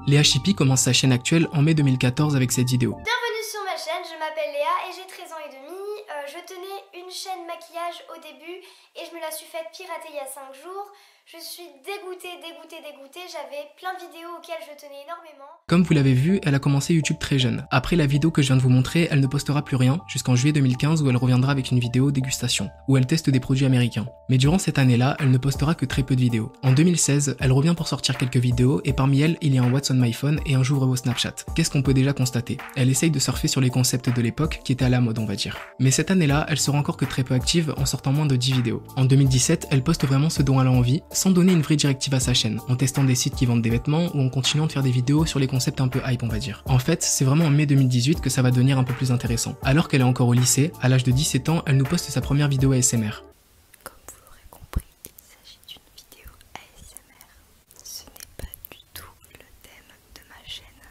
Léa Chippy commence sa chaîne actuelle en mai 2014 avec cette vidéo. Bienvenue sur ma chaîne, je m'appelle Léa et j'ai 13 ans et demi. Je tenais une chaîne maquillage au début et je me la suis faite pirater il y a 5 jours. Je suis dégoûtée, j'avais plein de vidéos auxquelles je tenais énormément. Comme vous l'avez vu, elle a commencé YouTube très jeune. Après la vidéo que je viens de vous montrer, elle ne postera plus rien jusqu'en juillet 2015 où elle reviendra avec une vidéo dégustation, où elle teste des produits américains. Mais durant cette année-là, elle ne postera que très peu de vidéos. En 2016, elle revient pour sortir quelques vidéos et parmi elles, il y a un What's on my phone et un J'ouvre vos Snapchat. Qu'est-ce qu'on peut déjà constater? Elle essaye de surfer sur les concepts de l'époque qui étaient à la mode, on va dire. Mais cette année-là, elle sera encore que très peu active en sortant moins de 10 vidéos. En 2017, elle poste vraiment ce dont elle a envie, sans donner une vraie directive à sa chaîne, en testant des sites qui vendent des vêtements ou en continuant de faire des vidéos sur les concepts un peu hype, on va dire. En fait, c'est vraiment en mai 2018 que ça va devenir un peu plus intéressant. Alors qu'elle est encore au lycée, à l'âge de 17 ans, elle nous poste sa première vidéo ASMR. Comme vous l'aurez compris, il s'agit d'une vidéo ASMR. Ce n'est pas du tout le thème de ma chaîne,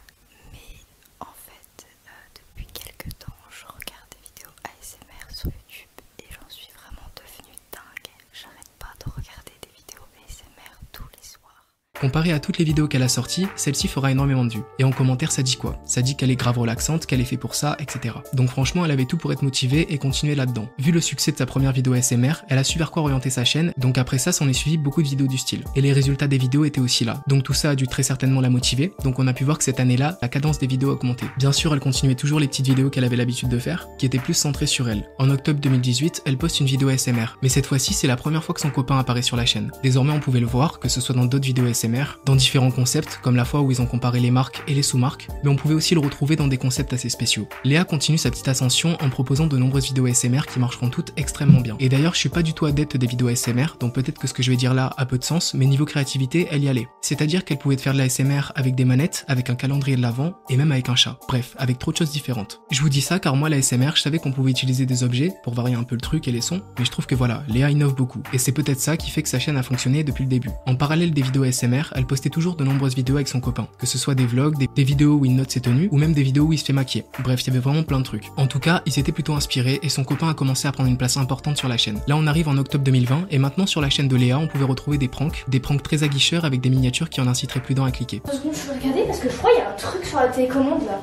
mais en fait, depuis quelques temps, je regarde des vidéos ASMR sur YouTube et j'en suis vraiment devenue dingue. J'arrête pas de regarder des vidéos ASMR tous les soirs. Comparé à toutes les vidéos qu'elle a sorties, celle-ci fera énormément de vues. Et en commentaire, ça dit quoi? Ça dit qu'elle est grave relaxante, qu'elle est fait pour ça, etc. Donc franchement, elle avait tout pour être motivée et continuer là-dedans. Vu le succès de sa première vidéo ASMR, elle a su vers quoi orienter sa chaîne, donc après ça, s'en est suivi beaucoup de vidéos du style. Et les résultats des vidéos étaient aussi là. Donc tout ça a dû très certainement la motiver, donc on a pu voir que cette année-là, la cadence des vidéos a augmenté. Bien sûr, elle continuait toujours les petites vidéos qu'elle avait l'habitude de faire, qui étaient plus centrées sur elle. En octobre 2018, elle poste une vidéo ASMR, mais cette fois-ci, c'est la première fois que son copain apparaît sur la chaîne. Désormais, on pouvait le voir, que ce soit dans d'autres vidéos ASMR, dans différents concepts, comme la fois où ils ont comparé les marques et les sous-marques, mais on pouvait aussi le retrouver dans des concepts assez spéciaux. Léa continue sa petite ascension en proposant de nombreuses vidéos ASMR qui marcheront toutes extrêmement bien. Et d'ailleurs, je suis pas du tout adepte des vidéos ASMR, donc peut-être que ce que je vais dire là a peu de sens, mais niveau créativité, elle y allait. C'est-à-dire qu'elle pouvait faire de la ASMR avec des manettes, avec un calendrier de l'avant, et même avec un chat. Bref, avec trop de choses différentes. Je vous dis ça car moi, la ASMR, je savais qu'on pouvait utiliser des objets pour varier un peu le truc et les sons, mais je trouve que voilà, Léa innove beaucoup. Et c'est peut-être ça qui fait que sa chaîne a fonctionné depuis le début. En parallèle des vidéos ASMR, elle postait toujours de nombreuses vidéos avec son copain, que ce soit des vlogs, des vidéos où il note ses tenues, ou même des vidéos où il se fait maquiller. Bref, il y avait vraiment plein de trucs. En tout cas, ils étaient plutôt inspirés et son copain a commencé à prendre une place importante sur la chaîne. Là, on arrive en octobre 2020 et maintenant sur la chaîne de Léa, on pouvait retrouver des pranks très aguicheurs avec des miniatures qui en inciteraient plus d'un à cliquer. 2 secondes, je peux regarder parce que je crois qu'il y a un truc sur la télécommande là.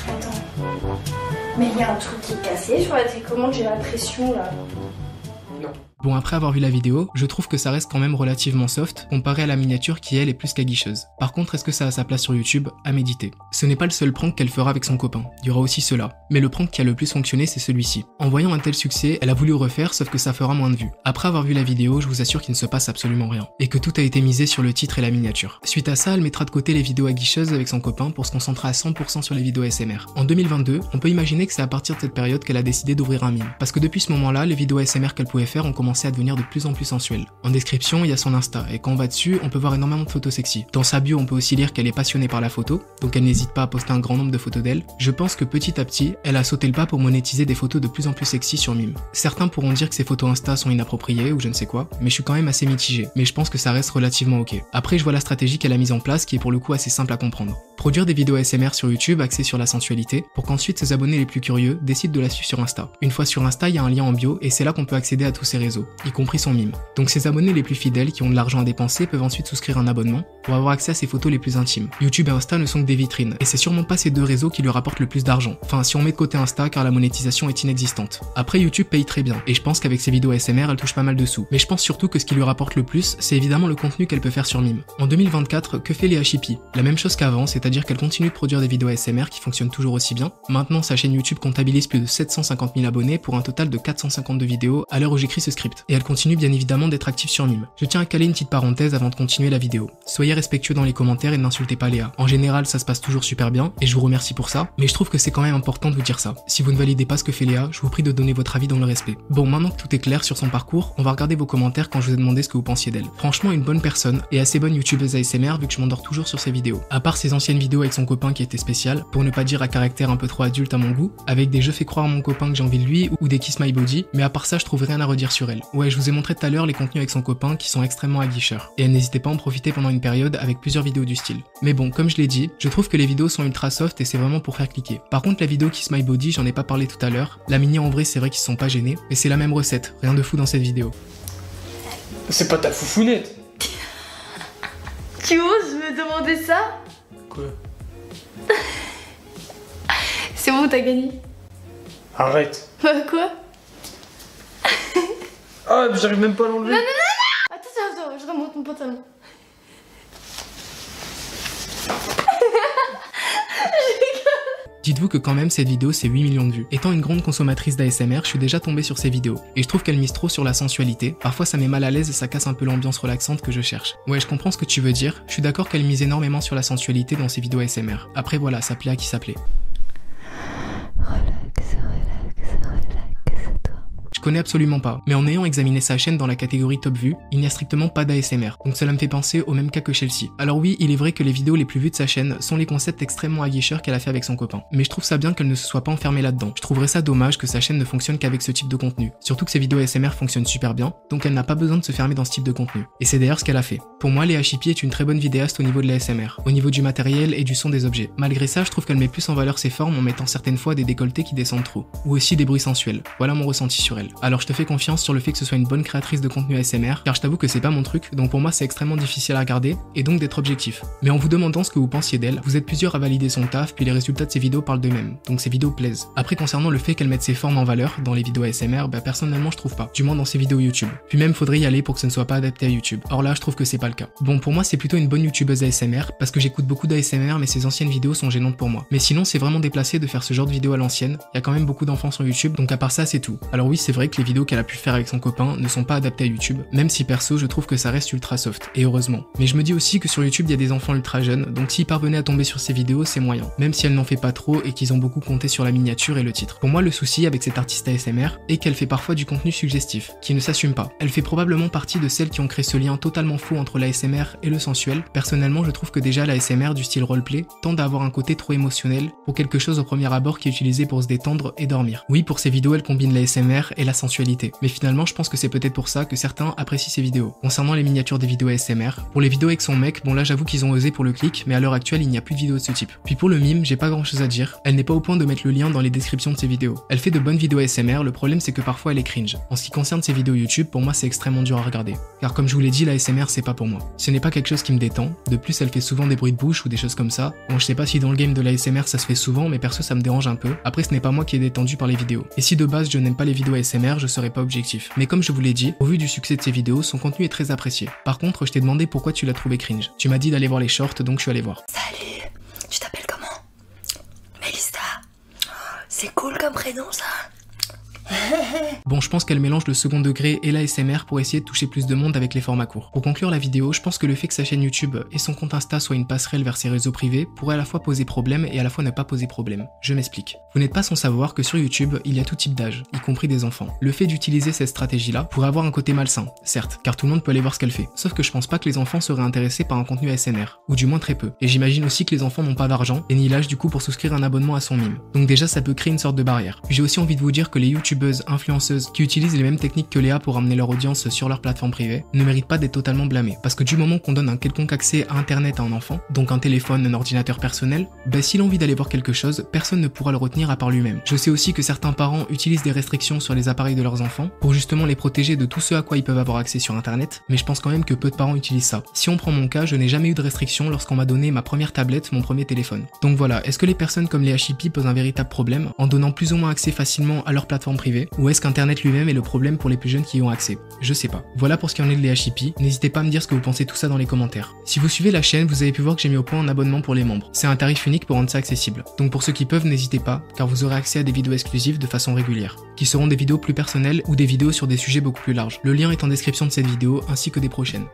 Attends. Mais il y a un truc qui est cassé sur la télécommande, j'ai l'impression là. Non. Bon, après avoir vu la vidéo, je trouve que ça reste quand même relativement soft, comparé à la miniature qui elle est plus qu'aguicheuse. Par contre, est-ce que ça a sa place sur YouTube? À méditer. Ce n'est pas le seul prank qu'elle fera avec son copain, il y aura aussi cela. Mais le prank qui a le plus fonctionné, c'est celui-ci. En voyant un tel succès, elle a voulu refaire, sauf que ça fera moins de vues. Après avoir vu la vidéo, je vous assure qu'il ne se passe absolument rien, et que tout a été misé sur le titre et la miniature. Suite à ça, elle mettra de côté les vidéos aguicheuses avec son copain pour se concentrer à 100% sur les vidéos ASMR. En 2022, on peut imaginer que c'est à partir de cette période qu'elle a décidé d'ouvrir un mime. Parce que depuis ce moment-là, les vidéos ASMR qu'elle pouvait faire ont commencé à devenir de plus en plus sensuelles. En description, il y a son Insta, et quand on va dessus, on peut voir énormément de photos sexy. Dans sa bio, on peut aussi lire qu'elle est passionnée par la photo, donc elle n'hésite pas à poster un grand nombre de photos d'elle. Je pense que petit à petit, elle a sauté le pas pour monétiser des photos de plus en plus sexy sur Mime. Certains pourront dire que ces photos Insta sont inappropriées ou je ne sais quoi, mais je suis quand même assez mitigé, mais je pense que ça reste relativement ok. Après, je vois la stratégie qu'elle a mise en place qui est pour le coup assez simple à comprendre. Produire des vidéos ASMR sur YouTube axées sur la sensualité pour qu'ensuite ses abonnés les plus curieux décident de la suivre sur Insta. Une fois sur Insta, il y a un lien en bio et c'est là qu'on peut accéder à tous ses réseaux, y compris son Mime. Donc ses abonnés les plus fidèles qui ont de l'argent à dépenser peuvent ensuite souscrire un abonnement pour avoir accès à ses photos les plus intimes. YouTube et Insta ne sont que des vitrines et c'est sûrement pas ces deux réseaux qui lui rapportent le plus d'argent. Enfin, si on met de côté Insta car la monétisation est inexistante. Après, YouTube paye très bien et je pense qu'avec ses vidéos ASMR, elle touche pas mal de sous. Mais je pense surtout que ce qui lui rapporte le plus, c'est évidemment le contenu qu'elle peut faire sur Mime. En 2024, que fait Léa Chippy? La même chose qu'avant, c'est-à-dire qu'elle continue de produire des vidéos ASMR qui fonctionnent toujours aussi bien. Maintenant, sa chaîne YouTube comptabilise plus de 750 000 abonnés pour un total de 452 vidéos à l'heure où j'écris ce script. Et elle continue bien évidemment d'être active sur Mime. Je tiens à caler une petite parenthèse avant de continuer la vidéo. Soyez respectueux dans les commentaires et n'insultez pas Léa. En général, ça se passe toujours super bien et je vous remercie pour ça, mais je trouve que c'est quand même important de vous dire ça. Si vous ne validez pas ce que fait Léa, je vous prie de donner votre avis dans le respect. Bon, maintenant que tout est clair sur son parcours, on va regarder vos commentaires quand je vous ai demandé ce que vous pensiez d'elle. Franchement, une bonne personne et assez bonne youtubeuse ASMR vu que je m'endors toujours sur ses vidéos. À part ses anciennes vidéos avec son copain qui étaient spéciales, pour ne pas dire à caractère un peu trop adulte à mon goût, avec des je fais croire à mon copain que j'ai envie de lui ou des kiss my body, mais à part ça, je trouve rien à redire sur elle. Ouais, je vous ai montré tout à l'heure les contenus avec son copain qui sont extrêmement aguicheurs. Et elle n'hésitait pas à en profiter pendant une période avec plusieurs vidéos du style. Mais bon, comme je l'ai dit, je trouve que les vidéos sont ultra soft et c'est vraiment pour faire cliquer. Par contre, la vidéo Kiss My Body, j'en ai pas parlé tout à l'heure. La mini en vrai, c'est vrai qu'ils se sont pas gênés, mais c'est la même recette, rien de fou dans cette vidéo. C'est pas ta foufounette. Tu oses me me demander ça? Quoi? C'est bon, t'as gagné. Arrête. Bah quoi? Ah, j'arrive même pas à l'enlever. Non, non, non, non. Attends, je remonte mon pantalon. Dites-vous que quand même cette vidéo c'est 8 millions de vues. Étant une grande consommatrice d'ASMR, je suis déjà tombée sur ces vidéos. Et je trouve qu'elle mise trop sur la sensualité. Parfois ça met mal à l'aise et ça casse un peu l'ambiance relaxante que je cherche. Ouais, je comprends ce que tu veux dire. Je suis d'accord qu'elle mise énormément sur la sensualité dans ses vidéos ASMR. Après voilà, ça plaît à qui ça plaît. Je connais absolument pas, mais en ayant examiné sa chaîne dans la catégorie top vue, il n'y a strictement pas d'ASMR, donc cela me fait penser au même cas que Chelsea. Alors oui, il est vrai que les vidéos les plus vues de sa chaîne sont les concepts extrêmement aguicheurs qu'elle a fait avec son copain, mais je trouve ça bien qu'elle ne se soit pas enfermée là-dedans. Je trouverais ça dommage que sa chaîne ne fonctionne qu'avec ce type de contenu, surtout que ses vidéos ASMR fonctionnent super bien, donc elle n'a pas besoin de se fermer dans ce type de contenu. Et c'est d'ailleurs ce qu'elle a fait. Pour moi, Léa Chippy est une très bonne vidéaste au niveau de l'ASMR, au niveau du matériel et du son des objets. Malgré ça, je trouve qu'elle met plus en valeur ses formes en mettant certaines fois des décolletés qui descendent trop, ou aussi des bruits sensuels. Voilà mon ressenti sur elle. Alors je te fais confiance sur le fait que ce soit une bonne créatrice de contenu ASMR, car je t'avoue que c'est pas mon truc, donc pour moi c'est extrêmement difficile à regarder, et donc d'être objectif. Mais en vous demandant ce que vous pensiez d'elle, vous êtes plusieurs à valider son taf, puis les résultats de ses vidéos parlent d'eux-mêmes, donc ses vidéos plaisent. Après concernant le fait qu'elle mette ses formes en valeur dans les vidéos ASMR, bah personnellement je trouve pas, du moins dans ses vidéos YouTube. Puis même faudrait y aller pour que ce ne soit pas adapté à YouTube. Or là je trouve que c'est pas le cas. Bon, pour moi c'est plutôt une bonne youtubeuse ASMR, parce que j'écoute beaucoup d'ASMR mais ses anciennes vidéos sont gênantes pour moi. Mais sinon c'est vraiment déplacé de faire ce genre de vidéo à l'ancienne, il y a quand même beaucoup d'enfants sur YouTube, donc à part ça c'est tout. Alors oui c'est vrai que les vidéos qu'elle a pu faire avec son copain ne sont pas adaptés à YouTube, même si perso je trouve que ça reste ultra soft, et heureusement. Mais je me dis aussi que sur YouTube il y a des enfants ultra jeunes, donc s'ils parvenaient à tomber sur ces vidéos c'est moyen, même si elle n'en fait pas trop et qu'ils ont beaucoup compté sur la miniature et le titre. Pour moi le souci avec cette artiste ASMR est qu'elle fait parfois du contenu suggestif, qui ne s'assume pas. Elle fait probablement partie de celles qui ont créé ce lien totalement faux entre l'ASMR et le sensuel. Personnellement je trouve que déjà l'ASMR du style roleplay tend à avoir un côté trop émotionnel pour quelque chose au premier abord qui est utilisé pour se détendre et dormir. Oui, pour ces vidéos elle combine l'ASMR et la sensualité, mais finalement je pense que c'est peut-être pour ça que certains apprécient ces vidéos. Concernant les miniatures des vidéos ASMR, pour les vidéos avec son mec, bon là j'avoue qu'ils ont osé pour le clic, mais à l'heure actuelle il n'y a plus de vidéos de ce type. Puis pour le mime, j'ai pas grand chose à dire, elle n'est pas au point de mettre le lien dans les descriptions de ses vidéos. Elle fait de bonnes vidéos ASMR, le problème c'est que parfois elle est cringe. En ce qui concerne ses vidéos YouTube, pour moi c'est extrêmement dur à regarder. Car comme je vous l'ai dit, la ASMR c'est pas pour moi. Ce n'est pas quelque chose qui me détend, de plus elle fait souvent des bruits de bouche ou des choses comme ça. Bon je sais pas si dans le game de la ASMR ça se fait souvent, mais perso ça me dérange un peu. Après ce n'est pas moi qui est détendu par les vidéos. Et si de base je n'aime pas les vidéos ASMR, je serais pas objectif. Mais comme je vous l'ai dit, au vu du succès de ses vidéos, son contenu est très apprécié. Par contre, je t'ai demandé pourquoi tu l'as trouvé cringe. Tu m'as dit d'aller voir les shorts, donc je suis allé voir. Salut, tu t'appelles comment? Mélissa. C'est cool comme prénom ça. Bon, je pense qu'elle mélange le second degré et l'ASMR pour essayer de toucher plus de monde avec les formats courts. Pour conclure la vidéo, je pense que le fait que sa chaîne YouTube et son compte Insta soient une passerelle vers ses réseaux privés pourrait à la fois poser problème et à la fois ne pas poser problème. Je m'explique. Vous n'êtes pas sans savoir que sur YouTube, il y a tout type d'âge, y compris des enfants. Le fait d'utiliser cette stratégie-là pourrait avoir un côté malsain, certes, car tout le monde peut aller voir ce qu'elle fait. Sauf que je pense pas que les enfants seraient intéressés par un contenu ASMR, ou du moins très peu. Et j'imagine aussi que les enfants n'ont pas d'argent et ni l'âge du coup pour souscrire un abonnement à son mime. Donc déjà ça peut créer une sorte de barrière. Puis j'ai aussi envie de vous dire que les youtubeuses, influenceuses qui utilisent les mêmes techniques que Léa pour amener leur audience sur leur plateforme privée ne méritent pas d'être totalement blâmées. Parce que du moment qu'on donne un quelconque accès à internet à un enfant, donc un téléphone, un ordinateur personnel, bah s'il a envie d'aller voir quelque chose, personne ne pourra le retenir à part lui-même. Je sais aussi que certains parents utilisent des restrictions sur les appareils de leurs enfants pour justement les protéger de tout ce à quoi ils peuvent avoir accès sur internet, mais je pense quand même que peu de parents utilisent ça. Si on prend mon cas, je n'ai jamais eu de restriction lorsqu'on m'a donné ma première tablette, mon premier téléphone. Donc voilà, est-ce que les personnes comme Léa Chippy posent un véritable problème en donnant plus ou moins accès facilement à leur plateforme privée, ou est-ce qu'internet lui-même est le problème pour les plus jeunes qui y ont accès? Je sais pas. Voilà pour ce qui en est de Léa Chippy, n'hésitez pas à me dire ce que vous pensez de tout ça dans les commentaires. Si vous suivez la chaîne, vous avez pu voir que j'ai mis au point un abonnement pour les membres. C'est un tarif unique pour rendre ça accessible. Donc pour ceux qui peuvent, n'hésitez pas, car vous aurez accès à des vidéos exclusives de façon régulière, qui seront des vidéos plus personnelles ou des vidéos sur des sujets beaucoup plus larges. Le lien est en description de cette vidéo ainsi que des prochaines.